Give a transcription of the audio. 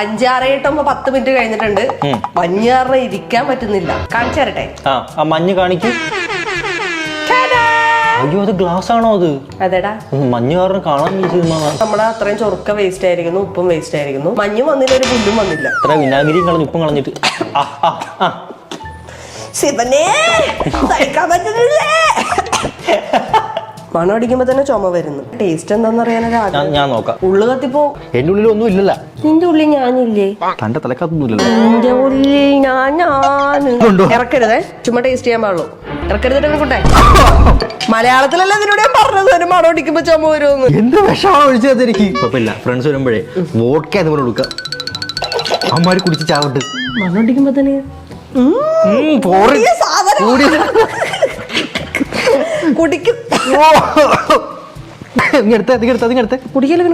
5-6 10 minute കഴിഞ്ഞിട്ടുണ്ട്. മഞ്ഞ് കാരണം ഇരിക്കാൻ പറ്റുന്നില്ല. കാണിച്ചു തരട്ടെ. ആ മഞ്ഞ് കാണിക്കും. അയ്യോ അത് ഗ്ലാസ് ആണോ? അത് അതെടാ മഞ്ഞ് കാരണം കാണാൻ നമ്മുടെ അത്രയും ചൊറുക്ക വേസ്റ്റ് ആയിരിക്കുന്നു, ഉപ്പും വേസ്റ്റ് ആയിരിക്കുന്നു. മഞ്ഞും വന്നില്ല, ഒരു പുല്ലും വന്നില്ല. അത്ര വിനാഗിരിയും കളഞ്ഞ് ഉപ്പും കളഞ്ഞിട്ട് ശിവനേ സഹിക്കാൻ പറ്റുന്നില്ലേ? മണം അടിക്കുമ്പോ തന്നെ ചുമ വരുന്നു. ടേസ്റ്റ് എന്താന്ന് അറിയാനൊരു ഞാൻ നോക്കാം. ഉള്ളു കത്തിപ്പോ. എന്റെ ഉള്ളിൽ ഒന്നും ഇല്ലല്ല. നിന്റെ ഉള്ളിൽ ഞാനില്ലേ? തന്റെ തലക്കത്തൊന്നുമില്ലല്ലോ. എന്റെ ഉള്ളിൽ ഞാൻ ഇറക്കരുതേ, ചുമ്മാ ടേസ്റ്റ് ചെയ്യാൻ പാടുള്ളൂ. ഇറക്കരുതിട്ട് കൂട്ടെ. മലയാളത്തിലല്ല ഇതിനോട് ഞാൻ പറഞ്ഞത്, ഒരു മണം അടിക്കുമ്പോ ചുമ വരുമെന്ന്. എന്ത് വിഷമാണ് ഒഴിച്ചത് എനിക്ക്? കുഴപ്പമില്ല, ഫ്രണ്ട്സ് വരുമ്പോഴേ വോഡ്ക അതുപോലെ കൊടുക്കാം. അമ്മമാര് കുടിച്ച് ചാവട്ട്. മണം അടിക്കുമ്പോ തന്നെ കുടിക്കും. ഇങ്ങടുത്ത് കുടിക്കല്ലോ.